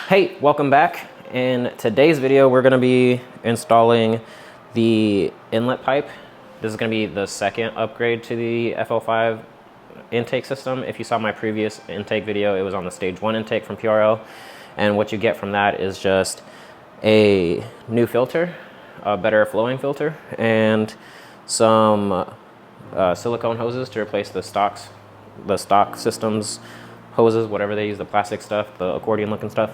Hey, welcome back. In today's video, we're gonna be installing the inlet pipe. This is gonna be the second upgrade to the FL5 intake system. If you saw my previous intake video, it was on the stage 1 intake from PRL. And what you get from that is just a new filter, a better flowing filter, and some silicone hoses to replace the stock systems hoses, whatever they use, the plastic stuff, the accordion looking stuff.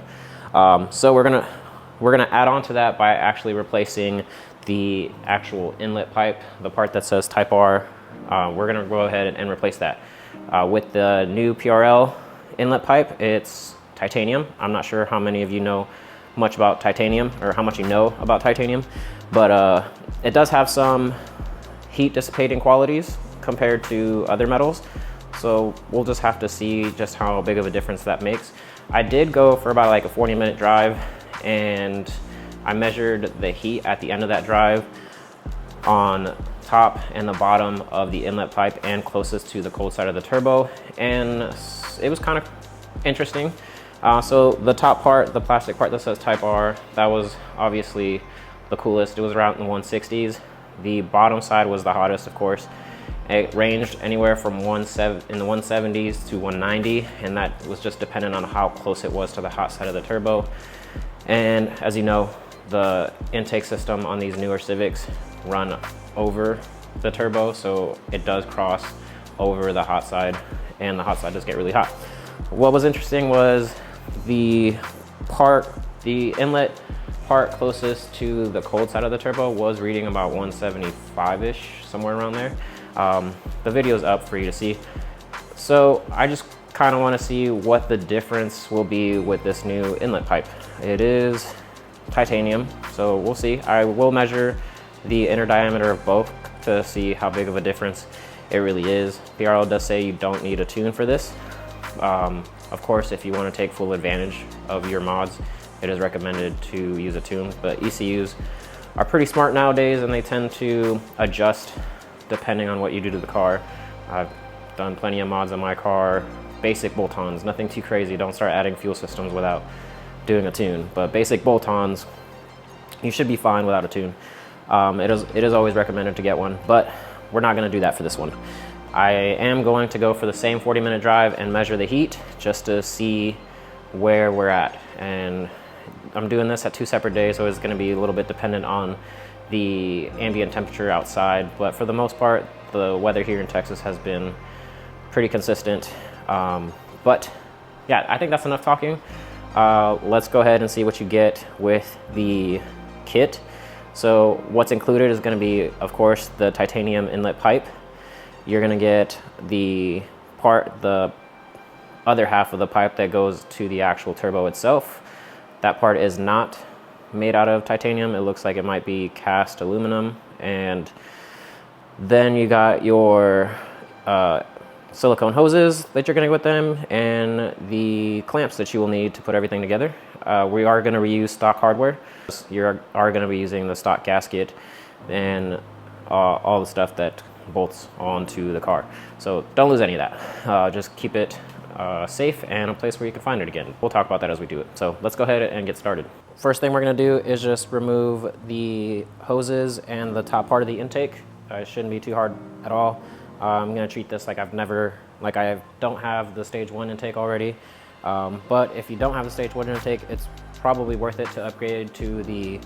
So we're gonna add on to that by actually replacing the actual inlet pipe, the part that says Type R. We're gonna go ahead and replace that. With the new PRL inlet pipe, it's titanium. I'm not sure how many of you know much about titanium, or how much you know about titanium, but it does have some heat dissipating qualities compared to other metals. So we'll just have to see just how big of a difference that makes. I did go for about like a 40-minute drive, and I measured the heat at the end of that drive on top and the bottom of the inlet pipe and closest to the cold side of the turbo, and it was kind of interesting. So the top part, the plastic part that says Type R, that was obviously the coolest. It was around in the 160s. The bottom side was the hottest, of course. It ranged anywhere from in the 170s to 190, and that was just dependent on how close it was to the hot side of the turbo. And as you know, the intake system on these newer Civics run over the turbo, so it does cross over the hot side, and the hot side does get really hot. What was interesting was the inlet part closest to the cold side of the turbo was reading about 175-ish, somewhere around there. The video's up for you to see. So I just kind of want to see what the difference will be with this new inlet pipe. It is titanium, so we'll see. I will measure the inner diameter of both to see how big of a difference it really is. PRL does say you don't need a tune for this. Of course, if you want to take full advantage of your mods, it is recommended to use a tune, but ECUs are pretty smart nowadays, and they tend to adjust depending on what you do to the car. I've done plenty of mods on my car, basic bolt-ons, nothing too crazy. Don't start adding fuel systems without doing a tune, but basic bolt-ons, you should be fine without a tune. It is always recommended to get one, but we're not gonna do that for this one. I am going to go for the same 40-minute drive and measure the heat just to see where we're at. And I'm doing this at 2 separate days, so it's gonna be a little bit dependent on the ambient temperature outside, but for the most part, the weather here in Texas has been pretty consistent. But yeah, I think that's enough talking. Let's go ahead and see what you get with the kit. So what's included is going to be, of course, the titanium inlet pipe. You're going to get the other half of the pipe that goes to the actual turbo itself. That part is not made out of titanium. It looks like it might be cast aluminum. And then you got your silicone hoses that you're gonna get with them, and the clamps that you will need to put everything together. We are gonna reuse stock hardware. You are gonna be using the stock gasket and all the stuff that bolts onto the car. So don't lose any of that. Just keep it safe and a place where you can find it again. We'll talk about that as we do it. So let's go ahead and get started. First thing we're gonna do is just remove the hoses and the top part of the intake. It shouldn't be too hard at all. I'm gonna treat this like I don't have the stage 1 intake already. But if you don't have the stage 1 intake, it's probably worth it to upgrade to the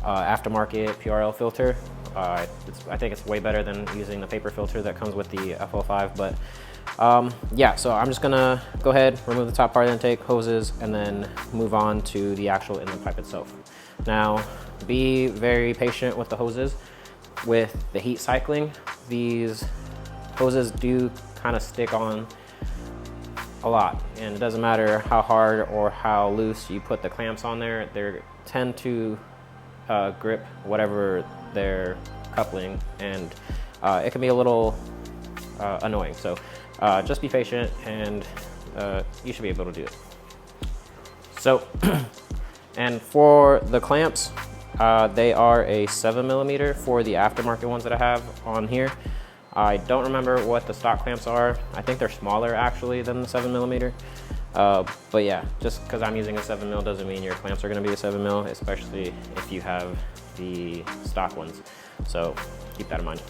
aftermarket PRL filter. I think it's way better than using the paper filter that comes with the FL5, but yeah, so I'm just gonna go ahead, remove the top part of the intake, hoses, and then move on to the actual inlet pipe itself. Now, be very patient with the hoses. With the heat cycling, these hoses do kind of stick on a lot, and it doesn't matter how hard or how loose you put the clamps on there, they tend to grip whatever they're coupling, and it can be a little annoying. So just be patient, and you should be able to do it. So, and for the clamps, they are a 7mm for the aftermarket ones that I have on here. I don't remember what the stock clamps are. I think they're smaller actually than the 7mm. But yeah, just because I'm using a 7mm doesn't mean your clamps are going to be a 7mm, especially if you have the stock ones. So keep that in mind.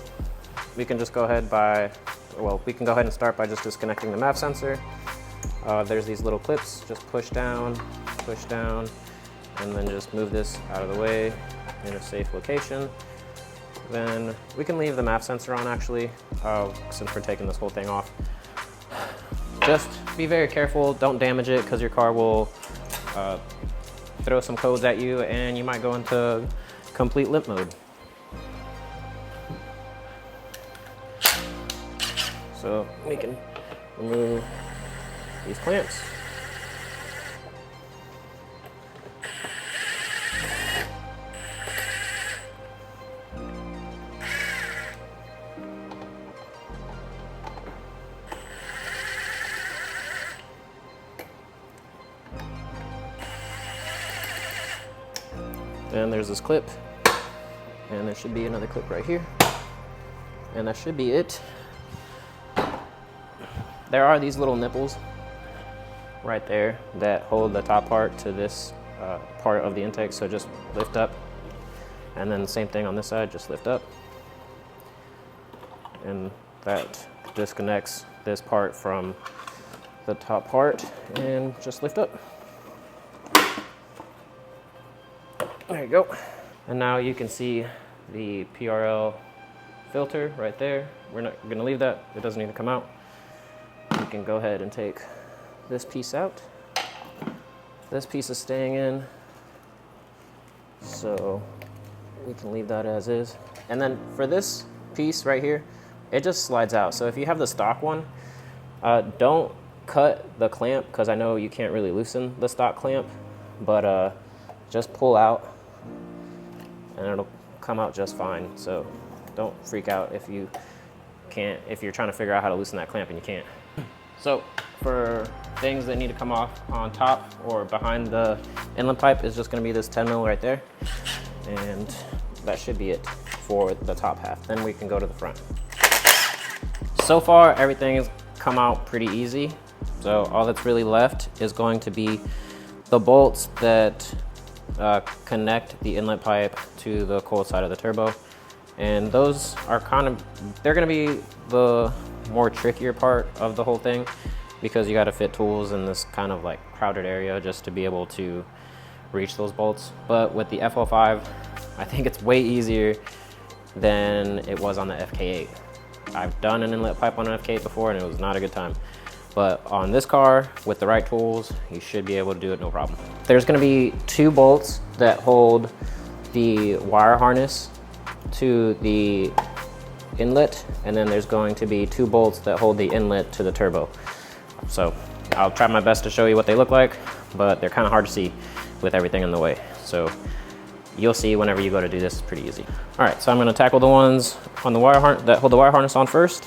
We can just go ahead we can go ahead and start by just disconnecting the MAP sensor. There's these little clips, just push down, and then just move this out of the way in a safe location. Then we can leave the MAP sensor on actually, since we're taking this whole thing off. Just be very careful, don't damage it, because your car will throw some codes at you and you might go into complete limp mode. So we can remove these clamps. And there's this clip, and there should be another clip right here, and that should be it. There are these little nipples right there that hold the top part to this part of the intake, so just lift up, and then the same thing on this side, just lift up, and that disconnects this part from the top part, and just lift up. There you go. And now you can see the PRL filter right there. We're not gonna leave that, it doesn't need to come out. You can go ahead and take this piece out. This piece is staying in, so we can leave that as is. And then for this piece right here, it just slides out. So if you have the stock one, don't cut the clamp, because I know you can't really loosen the stock clamp, but just pull out and it'll come out just fine. So don't freak out if you're trying to figure out how to loosen that clamp and you can't. So for things that need to come off on top or behind the inlet pipe is just gonna be this 10mm right there. And that should be it for the top half. Then we can go to the front. So far, everything has come out pretty easy. So all that's really left is going to be the bolts that connect the inlet pipe to the cold side of the turbo. And those are they're gonna be the more trickier part of the whole thing, because you gotta fit tools in this kind of like crowded area just to be able to reach those bolts. But with the FL5, I think it's way easier than it was on the FK8. I've done an inlet pipe on an FK8 before and it was not a good time. But on this car, with the right tools, you should be able to do it no problem. There's gonna be 2 bolts that hold the wire harness to the inlet, and then there's going to be 2 bolts that hold the inlet to the turbo. So I'll try my best to show you what they look like, but they're kind of hard to see with everything in the way. So you'll see whenever you go to do this, it's pretty easy. All right, so I'm gonna tackle the ones on the that hold the wire harness on first.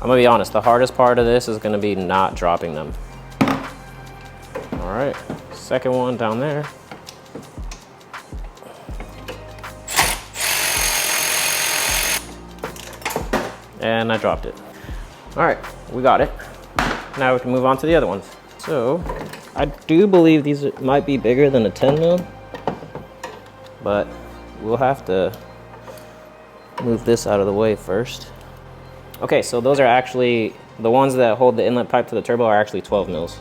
I'm gonna be honest, the hardest part of this is gonna be not dropping them. All right, second one down there. And I dropped it. All right, we got it. Now we can move on to the other ones. So I do believe these might be bigger than a 10mm, but we'll have to move this out of the way first. Okay, so those are actually, the ones that hold the inlet pipe to the turbo are actually 12 mils.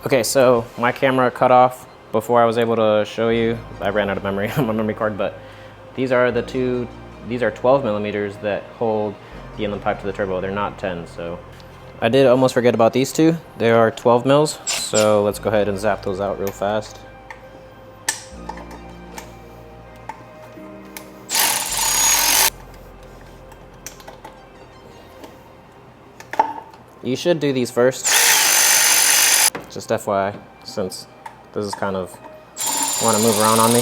Okay, so my camera cut off before I was able to show you. I ran out of memory on my memory card, but these are 12 millimeters that hold the inlet pipe to the turbo. They're not 10, so. I did almost forget about these 2. They are 12 mils, so let's go ahead and zap those out real fast. You should do these first, just FYI, since this is kind of, want to move around on me.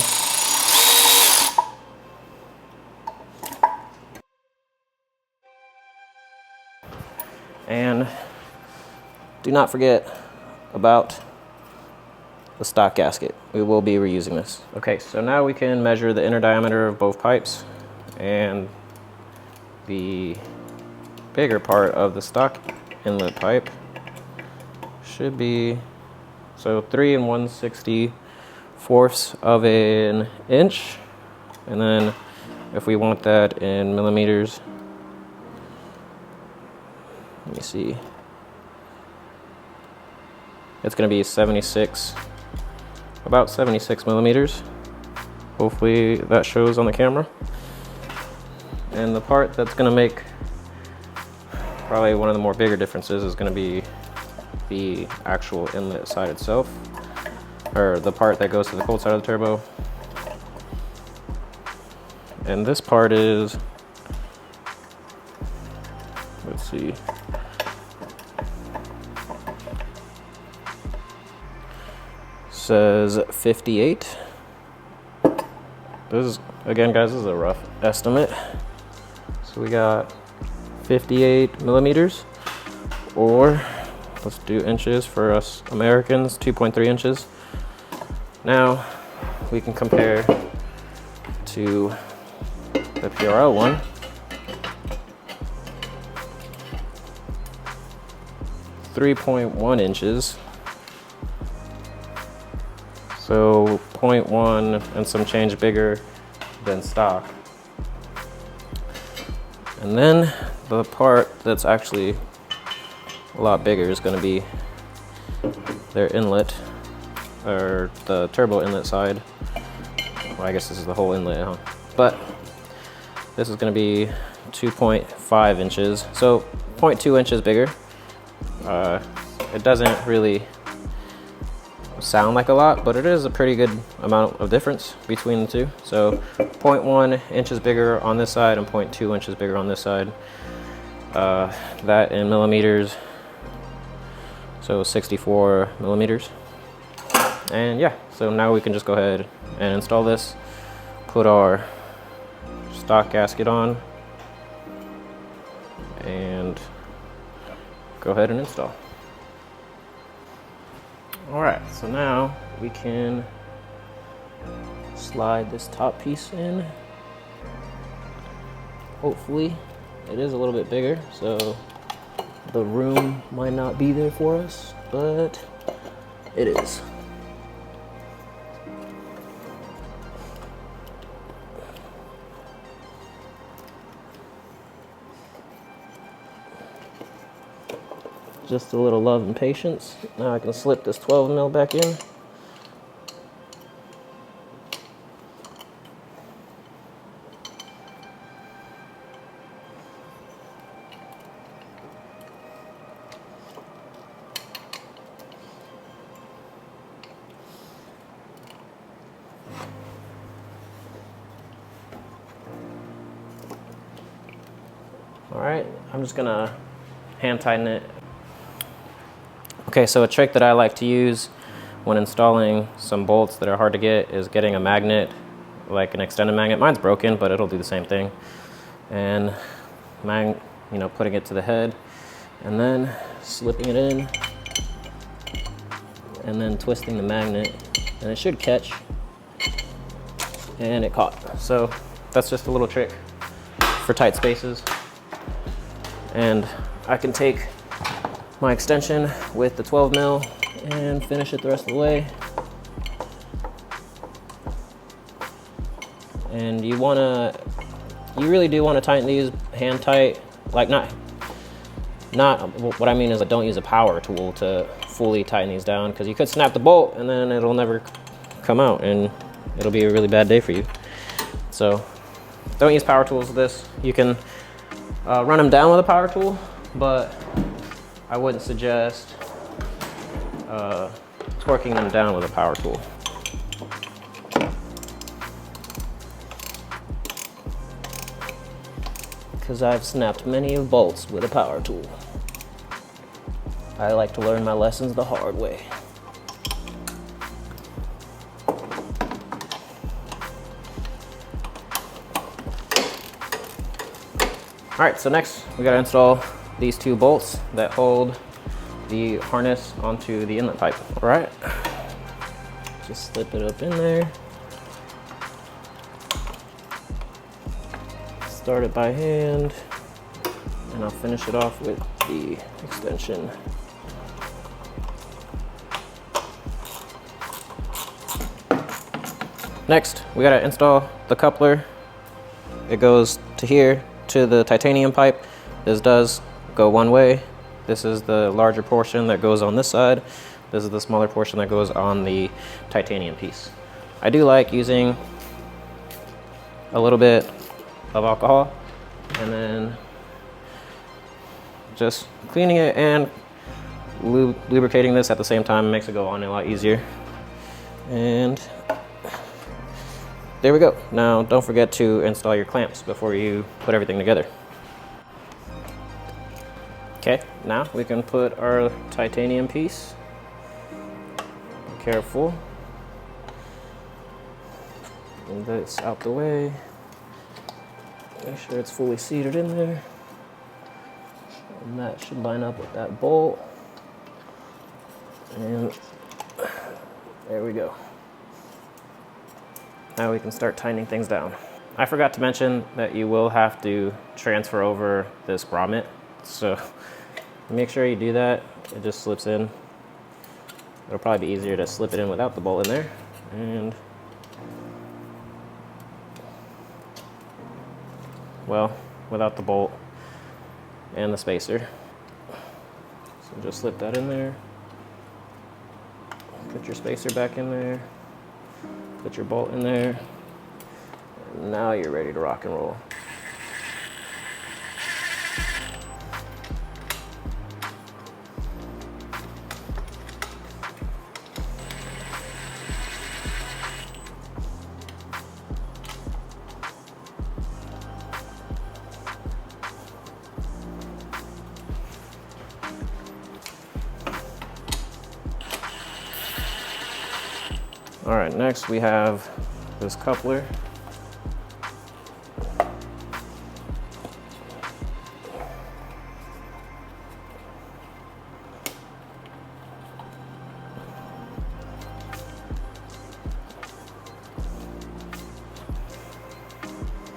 And do not forget about the stock gasket. We will be reusing this. Okay, so now we can measure the inner diameter of both pipes, and the bigger part of the stock inlet pipe should be, so 3 1/64 of an inch. And then if we want that in millimeters, let me see, it's going to be about 76 millimeters. Hopefully that shows on the camera. And the part that's going to make probably one of the more bigger differences is going to be the actual inlet side itself, or the part that goes to the cold side of the turbo. And this part is, let's see, says 58. This is, again guys, this is a rough estimate. So we got 58 millimeters, or let's do inches for us Americans, 2.3 inches. Now we can compare to the PRL one. .1 inches. So 0.1 and some change bigger than stock. And then the part that's actually a lot bigger is going to be their inlet, or the turbo inlet side. Well, I guess this is the whole inlet, huh? But this is going to be 2.5 inches, so 0.2 inches bigger. It doesn't really sound like a lot, but it is a pretty good amount of difference between the two. So 0.1 inches bigger on this side and 0.2 inches bigger on this side. That in millimeters, so 64 millimeters. And yeah, so now we can just go ahead and install this, put our stock gasket on, and go ahead and install. All right, so now we can slide this top piece in. Hopefully it is a little bit bigger, so the room might not be there for us, but it is. Just a little love and patience. Now I can slip this 12 mil back in. All right, I'm just gonna hand tighten it. Okay, so a trick that I like to use when installing some bolts that are hard to get is getting a magnet, like an extended magnet. Mine's broken, but it'll do the same thing. And putting it to the head and then slipping it in and then twisting the magnet, and it should catch. And it caught. So that's just a little trick for tight spaces. And I can take my extension with the 12 mil and finish it the rest of the way. And you really do want to tighten these hand tight. Like not what I mean is, don't use a power tool to fully tighten these down, because you could snap the bolt and then it'll never come out and it'll be a really bad day for you. So don't use power tools with this. You can run them down with a power tool, but I wouldn't suggest torquing them down with a power tool. Because I've snapped many of bolts with a power tool. I like to learn my lessons the hard way. All right, so next we gotta install these two bolts that hold the harness onto the inlet pipe. All right, Just slip it up in there. Start it by hand, and I'll finish it off with the extension. Next, we gotta install the coupler. It goes to here, to the titanium pipe. This does go one way. This is the larger portion that goes on this side. This is the smaller portion that goes on the titanium piece. I do like using a little bit of alcohol and then just cleaning it and lubricating this at the same time makes it go on a lot easier. And there we go. Now don't forget to install your clamps before you put everything together. Okay, now we can put our titanium piece. Be careful. Move this out the way. Make sure it's fully seated in there. And that should line up with that bolt. And there we go. Now we can start tightening things down. I forgot to mention that you will have to transfer over this grommet. So make sure you do that. It just slips in. It'll probably be easier to slip it in without the bolt in there. And well, without the bolt and the spacer. So just slip that in there. Put your spacer back in there. Put your bolt in there. And now you're ready to rock and roll. All right, next we have this coupler.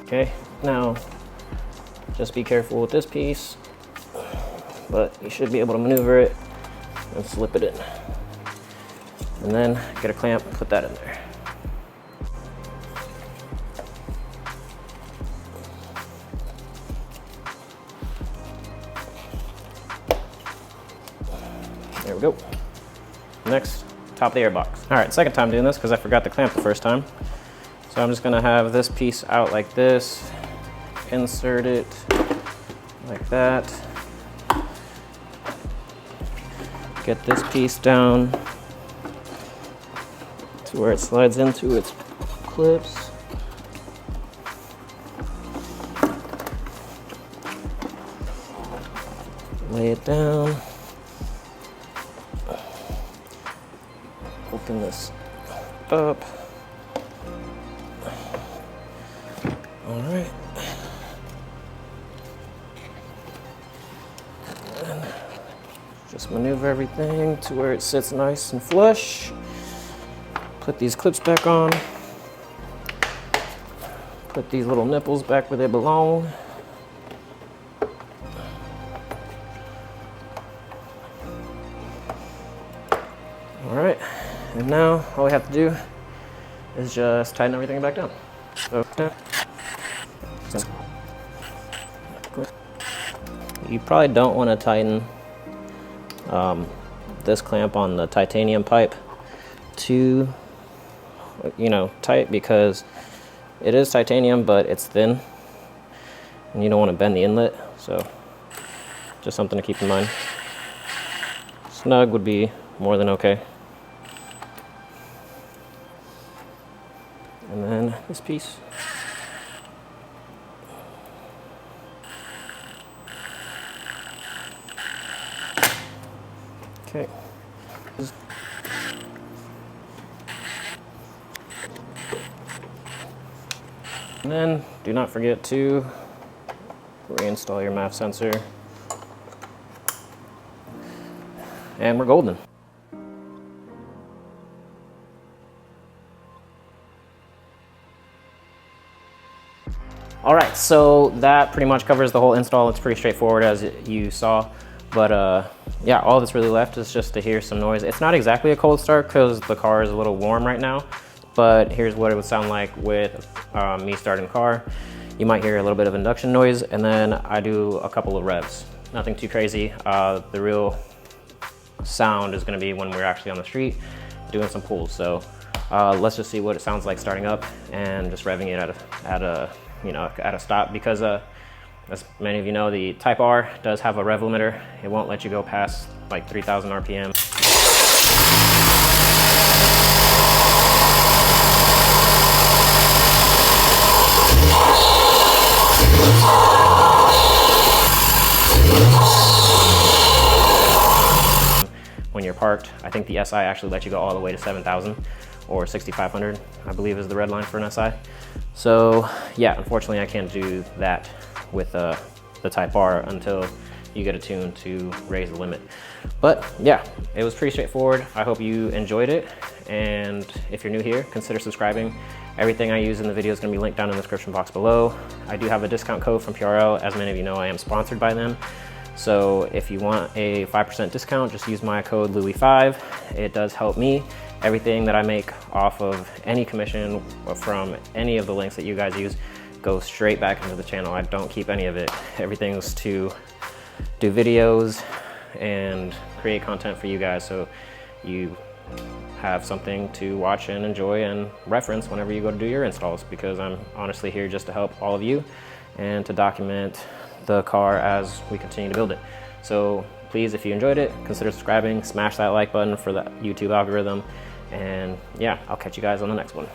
Okay, now just be careful with this piece, but you should be able to maneuver it and slip it in. And then get a clamp, put that in there. There we go. Next, top of the airbox. All right, second time doing this because I forgot to clamp the first time. So I'm just gonna have this piece out like this, insert it like that. Get this piece down to where it slides into its clips. Lay it down. Open this up. All right. And just maneuver everything to where it sits nice and flush. Put these clips back on. Put these little nipples back where they belong. All right, and now all we have to do is just tighten everything back down. So, you probably don't want to tighten this clamp on the titanium pipe too tight, because it is titanium but it's thin and you don't want to bend the inlet, so just something to keep in mind. Snug would be more than okay. And then this piece. Okay. And then do not forget to reinstall your MAF sensor. And we're golden. All right, so that pretty much covers the whole install. It's pretty straightforward as you saw, but yeah, all that's really left is just to hear some noise. It's not exactly a cold start because the car is a little warm right now, but here's what it would sound like with me starting the car. You might hear a little bit of induction noise, and then I do a couple of revs. Nothing too crazy. The real sound is gonna be when we're actually on the street doing some pulls. So let's just see what it sounds like starting up and just revving it at a stop, because as many of you know, the Type R does have a rev limiter. It won't let you go past like 3,000 RPM. When you're parked, I think the SI actually lets you go all the way to 7,000 or 6,500, I believe is the red line for an SI. So yeah, unfortunately I can't do that with the Type R until you get a tune to raise the limit. But yeah, it was pretty straightforward. I hope you enjoyed it. And if you're new here, consider subscribing. Everything I use in the video is gonna be linked down in the description box below. I do have a discount code from PRL. As many of you know, I am sponsored by them. So if you want a 5% discount, just use my code Louis5. It does help me. Everything that I make off of any commission from any of the links that you guys use goes straight back into the channel. I don't keep any of it. Everything's to do videos and create content for you guys, so you have something to watch and enjoy and reference whenever you go to do your installs, because I'm honestly here just to help all of you and to document the car as we continue to build it. So please, if you enjoyed it, consider subscribing, smash that like button for the YouTube algorithm, and yeah, I'll catch you guys on the next one.